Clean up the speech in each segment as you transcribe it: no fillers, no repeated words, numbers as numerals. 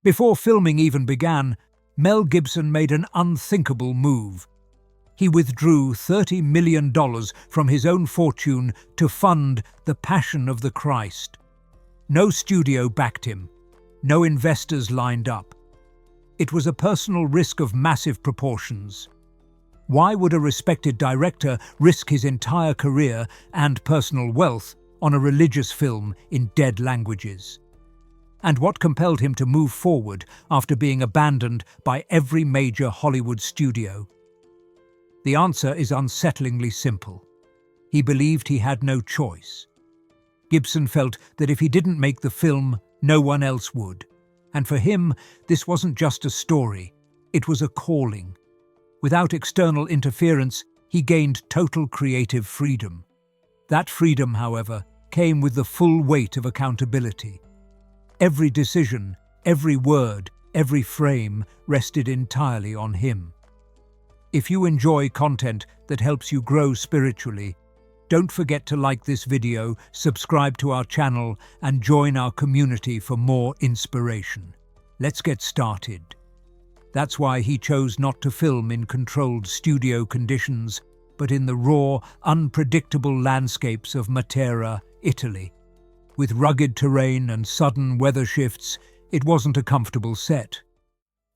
Before filming even began, Mel Gibson made an unthinkable move. He withdrew $30 million from his own fortune to fund The Passion of the Christ. No studio backed him. No investors lined up. It was a personal risk of massive proportions. Why would a respected director risk his entire career and personal wealth on a religious film in dead languages? And what compelled him to move forward after being abandoned by every major Hollywood studio? The answer is unsettlingly simple. He believed he had no choice. Gibson felt that if he didn't make the film, no one else would. And for him, this wasn't just a story, it was a calling. Without external interference, he gained total creative freedom. That freedom, however, came with the full weight of accountability. Every decision, every word, every frame rested entirely on him. If you enjoy content that helps you grow spiritually, don't forget to like this video, subscribe to our channel, and join our community for more inspiration. Let's get started. That's why he chose not to film in controlled studio conditions, but in the raw, unpredictable landscapes of Matera, Italy. With rugged terrain and sudden weather shifts, it wasn't a comfortable set.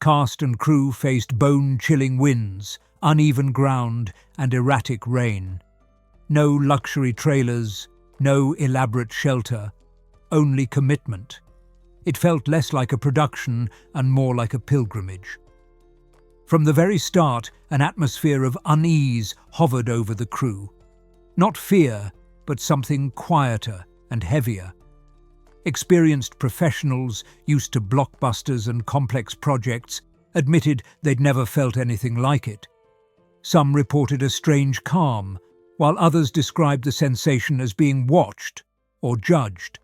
Cast and crew faced bone-chilling winds, uneven ground, and erratic rain. No luxury trailers, no elaborate shelter, only commitment. It felt less like a production and more like a pilgrimage. From the very start, an atmosphere of unease hovered over the crew. Not fear, but something quieter and heavier. Experienced professionals, used to blockbusters and complex projects, admitted they'd never felt anything like it. Some reported a strange calm, while others described the sensation as being watched or judged.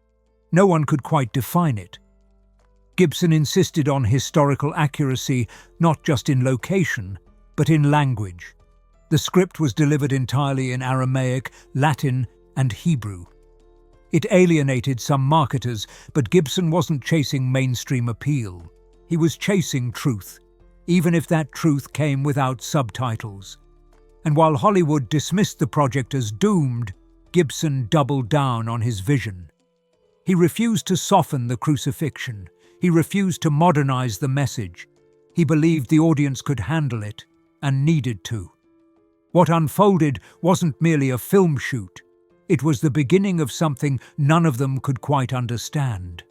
No one could quite define it. Gibson insisted on historical accuracy, not just in location, but in language. The script was delivered entirely in Aramaic, Latin, and Hebrew. It alienated some marketers, but Gibson wasn't chasing mainstream appeal. He was chasing truth, even if that truth came without subtitles. And while Hollywood dismissed the project as doomed, Gibson doubled down on his vision. He refused to soften the crucifixion. He refused to modernize the message. He believed the audience could handle it, and needed to. What unfolded wasn't merely a film shoot. It was the beginning of something none of them could quite understand.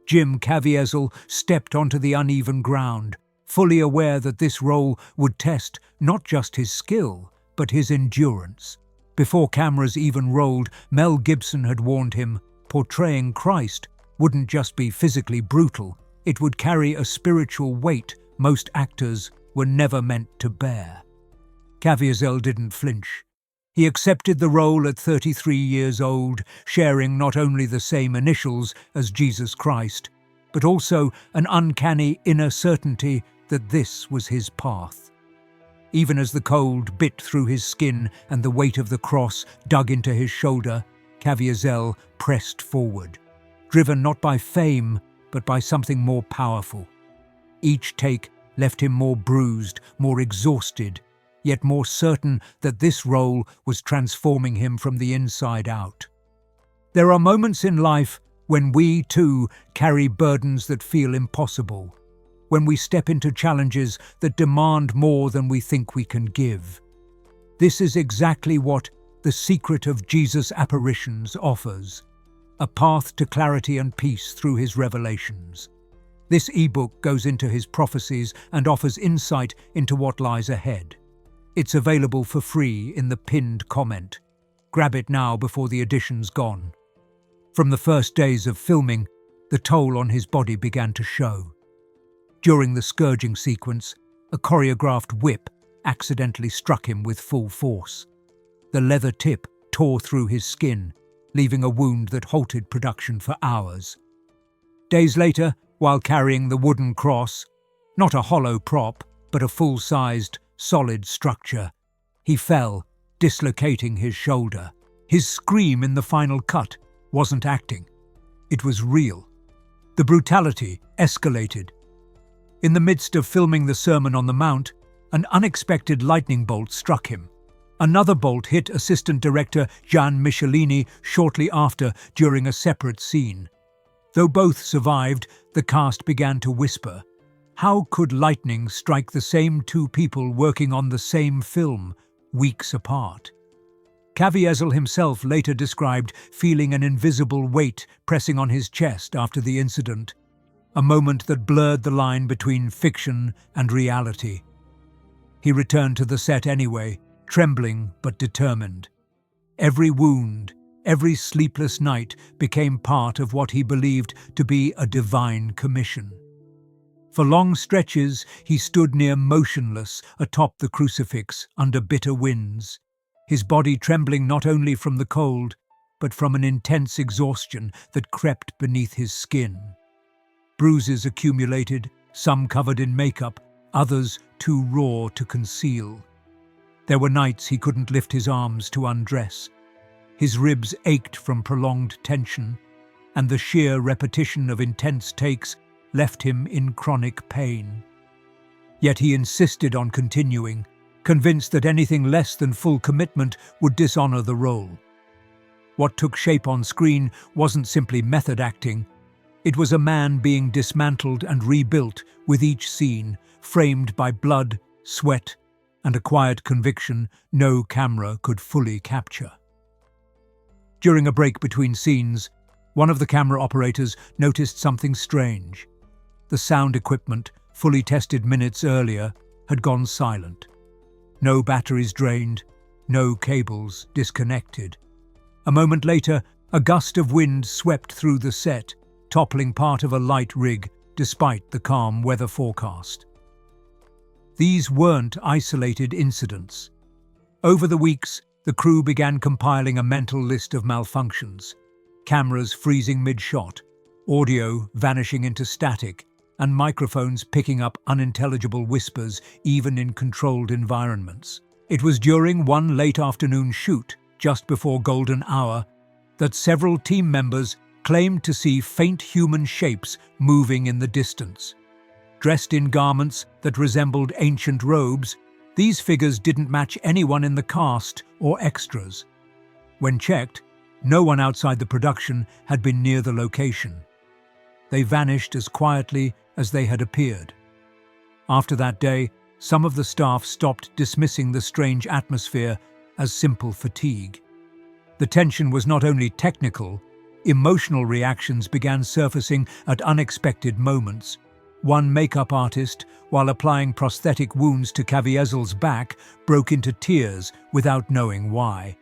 Caviezel stepped onto the uneven ground, fully aware that this role would test not just his skill, but his endurance. Before cameras even rolled, Mel Gibson had warned him, portraying Christ wouldn't just be physically brutal, it would carry a spiritual weight most actors were never meant to bear. Caviezel didn't flinch. He accepted the role at 33 years old, sharing not only the same initials as Jesus Christ, but also an uncanny inner certainty that this was his path. Even as the cold bit through his skin and the weight of the cross dug into his shoulder, Caviezel pressed forward, driven not by fame, but by something more powerful. Each take left him more bruised, more exhausted, yet more certain that this role was transforming him from the inside out. There are moments in life when we, too, carry burdens that feel impossible, when we step into challenges that demand more than we think we can give. This is exactly what The Secret of Jesus' Apparitions offers, a path to clarity and peace through his revelations. This ebook goes into his prophecies and offers insight into what lies ahead. It's available for free in the pinned comment. Grab it now before the edition's gone. From the first days of filming, the toll on his body began to show. During the scourging sequence, a choreographed whip accidentally struck him with full force. The leather tip tore through his skin, leaving a wound that halted production for hours. Days later, while carrying the wooden cross, not a hollow prop, but a full-sized, solid structure, he fell, dislocating his shoulder. His scream in the final cut wasn't acting. It was real. The brutality escalated. In the midst of filming the Sermon on the Mount, an unexpected lightning bolt struck him. Another bolt hit assistant director Gian Michelini shortly after during a separate scene. Though both survived, the cast began to whisper, how could lightning strike the same two people working on the same film, weeks apart? Caviezel himself later described feeling an invisible weight pressing on his chest after the incident, a moment that blurred the line between fiction and reality. He returned to the set anyway, trembling but determined. Every wound, every sleepless night became part of what he believed to be a divine commission. For long stretches, he stood near motionless atop the crucifix under bitter winds, his body trembling not only from the cold, but from an intense exhaustion that crept beneath his skin. Bruises accumulated, some covered in makeup, others too raw to conceal. There were nights he couldn't lift his arms to undress. His ribs ached from prolonged tension, and the sheer repetition of intense takes left him in chronic pain. Yet he insisted on continuing, convinced that anything less than full commitment would dishonor the role. What took shape on screen wasn't simply method acting. It was a man being dismantled and rebuilt with each scene, framed by blood, sweat, and a quiet conviction no camera could fully capture. During a break between scenes, one of the camera operators noticed something strange. The sound equipment, fully tested minutes earlier, had gone silent. No batteries drained, no cables disconnected. A moment later, a gust of wind swept through the set, toppling part of a light rig despite the calm weather forecast. These weren't isolated incidents. Over the weeks, the crew began compiling a mental list of malfunctions. Cameras freezing mid-shot, audio vanishing into static, and microphones picking up unintelligible whispers even in controlled environments. It was during one late afternoon shoot, just before golden hour, that several team members claimed to see faint human shapes moving in the distance. Dressed in garments that resembled ancient robes, these figures didn't match anyone in the cast or extras. When checked, no one outside the production had been near the location. They vanished as quietly as they had appeared. After that day, some of the staff stopped dismissing the strange atmosphere as simple fatigue. The tension was not only technical, emotional reactions began surfacing at unexpected moments. One makeup artist, while applying prosthetic wounds to Caviezel's back, broke into tears without knowing why.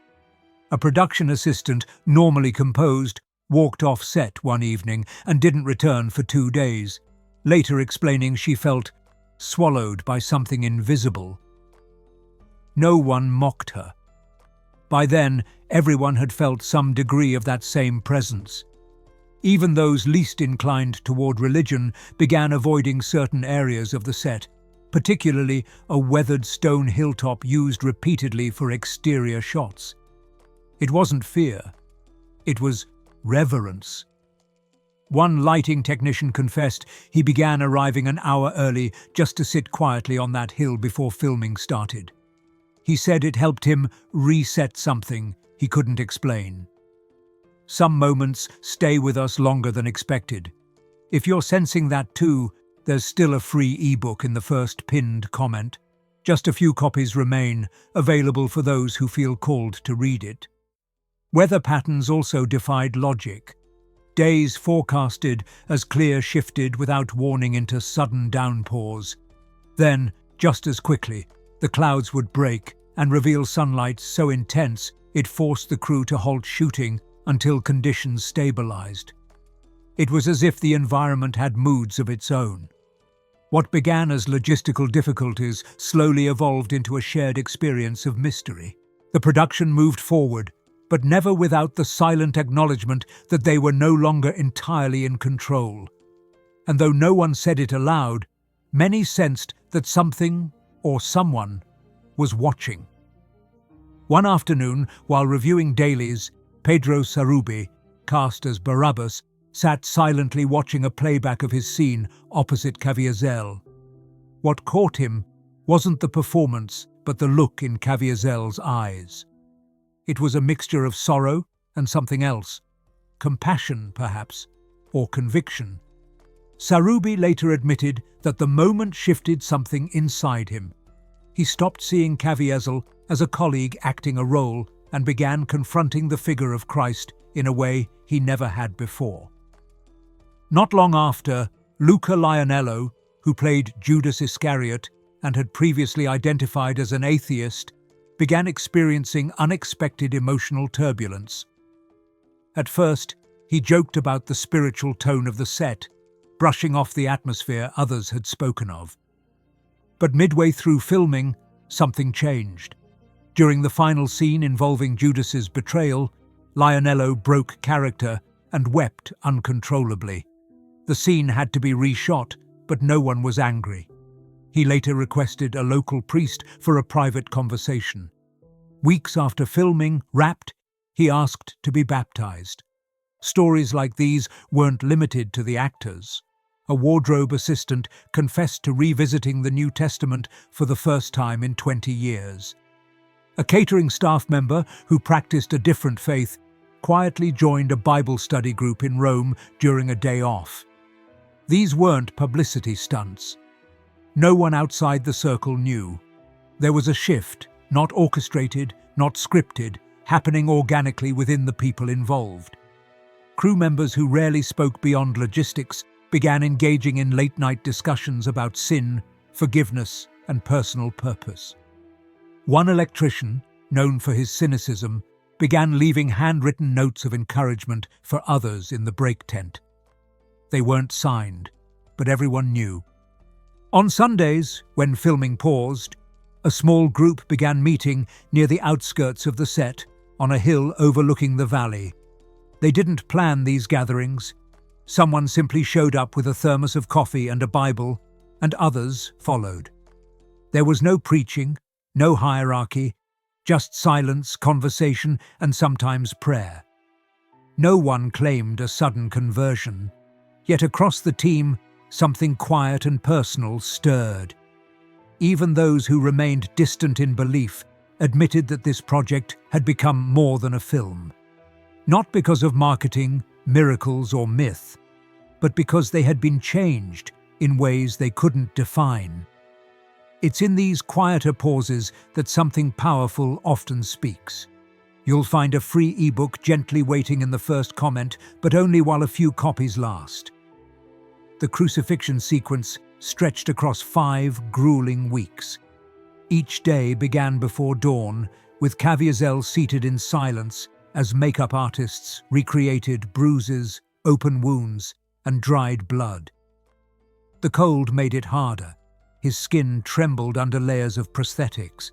A production assistant, normally composed, walked off set one evening and didn't return for 2 days, later explaining she felt swallowed by something invisible. No one mocked her. By then, everyone had felt some degree of that same presence. Even those least inclined toward religion began avoiding certain areas of the set, particularly a weathered stone hilltop used repeatedly for exterior shots. It wasn't fear. It was reverence. One lighting technician confessed he began arriving an hour early just to sit quietly on that hill before filming started. He said it helped him reset something he couldn't explain. Some moments stay with us longer than expected. If you're sensing that too, there's still a free ebook in the first pinned comment. Just a few copies remain, available for those who feel called to read it. Weather patterns also defied logic. Days forecasted as clear shifted without warning into sudden downpours. Then, just as quickly, the clouds would break and reveal sunlight so intense it forced the crew to halt shooting until conditions stabilized. It was as if the environment had moods of its own. What began as logistical difficulties slowly evolved into a shared experience of mystery. The production moved forward, but never without the silent acknowledgement that they were no longer entirely in control. And though no one said it aloud, many sensed that something or someone was watching. One afternoon, while reviewing dailies, Pedro Sarubi, cast as Barabbas, sat silently watching a playback of his scene opposite Caviezel. What caught him wasn't the performance, but the look in Caviezel's eyes. It was a mixture of sorrow and something else, compassion perhaps, or conviction. Sarubi later admitted that the moment shifted something inside him. He stopped seeing Caviezel as a colleague acting a role and began confronting the figure of Christ in a way he never had before. Not long after, Luca Lionello, who played Judas Iscariot and had previously identified as an atheist, began experiencing unexpected emotional turbulence. At first, he joked about the spiritual tone of the set, brushing off the atmosphere others had spoken of. But midway through filming, something changed. During the final scene involving Judas's betrayal, Lionello broke character and wept uncontrollably. The scene had to be reshot, but no one was angry. He later requested a local priest for a private conversation. Weeks after filming Wrapped, he asked to be baptized. Stories like these weren't limited to the actors. A wardrobe assistant confessed to revisiting the New Testament for the first time in 20 years. A catering staff member who practiced a different faith quietly joined a Bible study group in Rome during a day off. These weren't publicity stunts. No one outside the circle knew. There was a shift, not orchestrated, not scripted, happening organically within the people involved. Crew members who rarely spoke beyond logistics began engaging in late-night discussions about sin, forgiveness, and personal purpose. One electrician, known for his cynicism, began leaving handwritten notes of encouragement for others in the break tent. They weren't signed, but everyone knew. On Sundays, when filming paused, a small group began meeting near the outskirts of the set, on a hill overlooking the valley. They didn't plan these gatherings. Someone simply showed up with a thermos of coffee and a Bible, and others followed. There was no preaching, no hierarchy, just silence, conversation, and sometimes prayer. No one claimed a sudden conversion, yet across the team, something quiet and personal stirred. Even those who remained distant in belief admitted that this project had become more than a film. Not because of marketing, miracles, or myth, but because they had been changed in ways they couldn't define. It's in these quieter pauses that something powerful often speaks. You'll find a free ebook gently waiting in the first comment, but only while a few copies last. The crucifixion sequence stretched across 5 grueling weeks. Each day began before dawn, with Caviezel seated in silence as makeup artists recreated bruises, open wounds, and dried blood. The cold made it harder. His skin trembled under layers of prosthetics.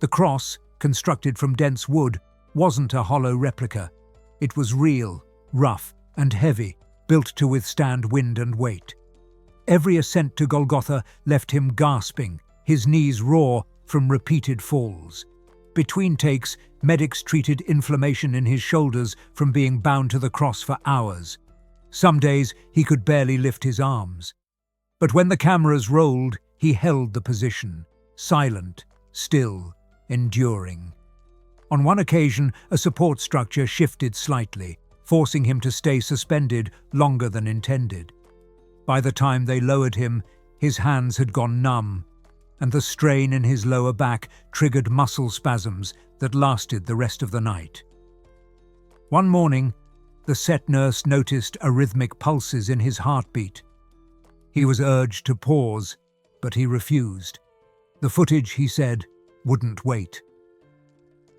The cross, constructed from dense wood, wasn't a hollow replica. It was real, rough, and heavy, built to withstand wind and weight. Every ascent to Golgotha left him gasping, his knees raw from repeated falls. Between takes, medics treated inflammation in his shoulders from being bound to the cross for hours. Some days he could barely lift his arms. But when the cameras rolled, he held the position, silent, still, enduring. On one occasion, a support structure shifted slightly, forcing him to stay suspended longer than intended. By the time they lowered him, his hands had gone numb, and the strain in his lower back triggered muscle spasms that lasted the rest of the night. One morning, the set nurse noticed arrhythmic pulses in his heartbeat. He was urged to pause, but he refused. The footage, he said, wouldn't wait.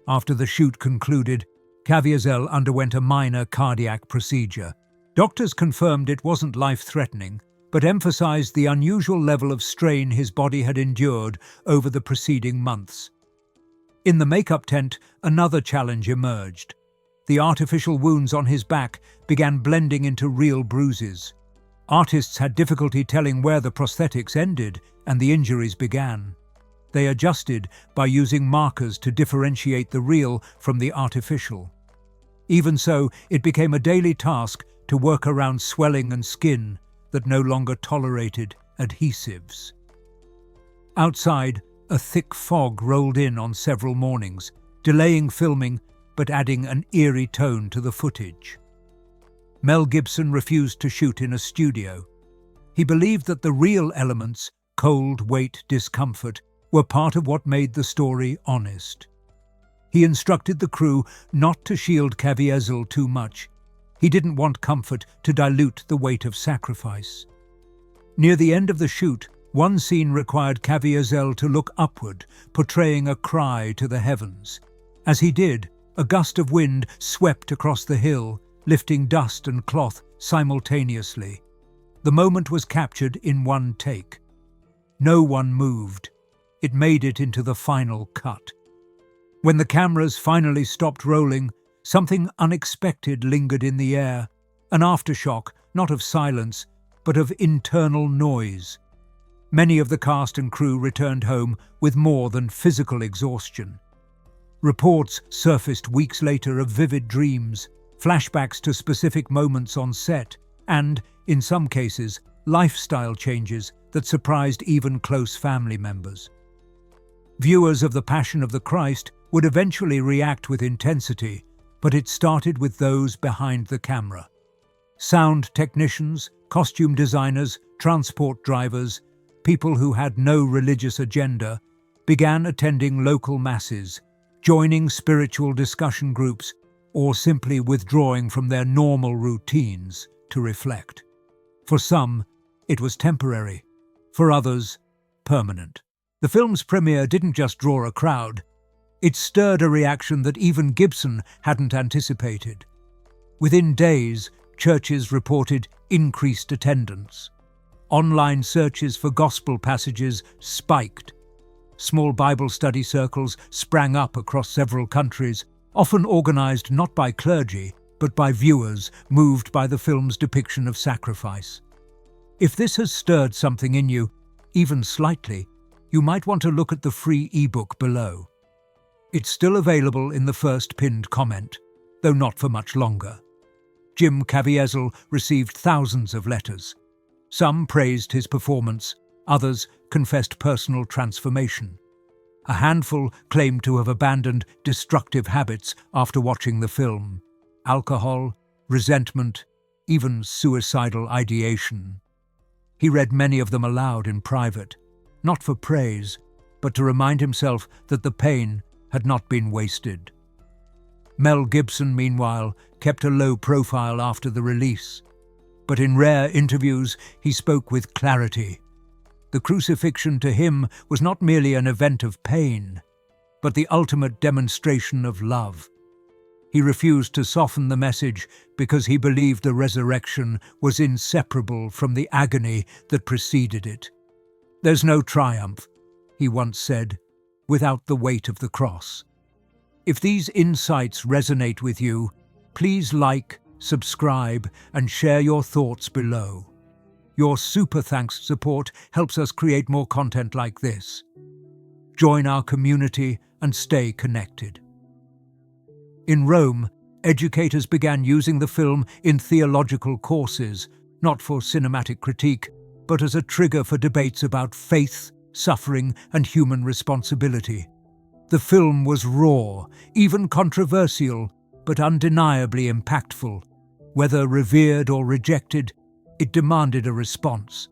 After the shoot concluded, Caviezel underwent a minor cardiac procedure. Doctors confirmed it wasn't life-threatening, but emphasized the unusual level of strain his body had endured over the preceding months. In the makeup tent, another challenge emerged. The artificial wounds on his back began blending into real bruises. Artists had difficulty telling where the prosthetics ended and the injuries began. They adjusted by using markers to differentiate the real from the artificial. Even so, it became a daily task to work around swelling and skin that no longer tolerated adhesives. Outside, a thick fog rolled in on several mornings, delaying filming but adding an eerie tone to the footage. Mel Gibson refused to shoot in a studio. He believed that the real elements, cold, weight, discomfort, were part of what made the story honest. He instructed the crew not to shield Caviezel too much. He didn't want comfort to dilute the weight of sacrifice. Near the end of the shoot, one scene required Caviezel to look upward, portraying a cry to the heavens. As he did, a gust of wind swept across the hill, lifting dust and cloth simultaneously. The moment was captured in one take. No one moved. It made it into the final cut. When the cameras finally stopped rolling, something unexpected lingered in the air, an aftershock, not of silence, but of internal noise. Many of the cast and crew returned home with more than physical exhaustion. Reports surfaced weeks later of vivid dreams, flashbacks to specific moments on set, and, in some cases, lifestyle changes that surprised even close family members. Viewers of The Passion of the Christ would eventually react with intensity, but it started with those behind the camera. Sound technicians, costume designers, transport drivers, people who had no religious agenda, began attending local masses, joining spiritual discussion groups, or simply withdrawing from their normal routines to reflect. For some, it was temporary. For others, permanent. The film's premiere didn't just draw a crowd. It stirred a reaction that even Gibson hadn't anticipated. Within days, churches reported increased attendance. Online searches for gospel passages spiked. Small Bible study circles sprang up across several countries, often organized not by clergy, but by viewers moved by the film's depiction of sacrifice. If this has stirred something in you, even slightly, you might want to look at the free ebook below. It's still available in the first pinned comment, though not for much longer. Jim Caviezel received thousands of letters. Some praised his performance, others confessed personal transformation. A handful claimed to have abandoned destructive habits after watching the film: alcohol, resentment, even suicidal ideation. He read many of them aloud in private, not for praise, but to remind himself that the pain had not been wasted. Mel Gibson, meanwhile, kept a low profile after the release, but in rare interviews he spoke with clarity. The crucifixion to him was not merely an event of pain, but the ultimate demonstration of love. He refused to soften the message because he believed the resurrection was inseparable from the agony that preceded it. "There's no triumph," he once said, "without the weight of the cross." If these insights resonate with you, please like, subscribe, and share your thoughts below. Your super thanks support helps us create more content like this. Join our community and stay connected. In Rome, educators began using the film in theological courses, not for cinematic critique, but as a trigger for debates about faith, suffering, and human responsibility. The film was raw, even controversial, but undeniably impactful. Whether revered or rejected, it demanded a response.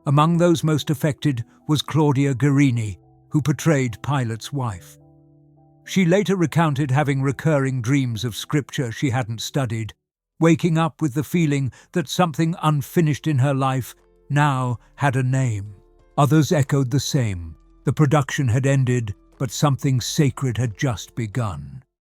Among those most affected was Claudia Guerini, who portrayed Pilate's wife. She later recounted having recurring dreams of scripture she hadn't studied, waking up with the feeling that something unfinished in her life now had a name. Others echoed the same. The production had ended, but something sacred had just begun.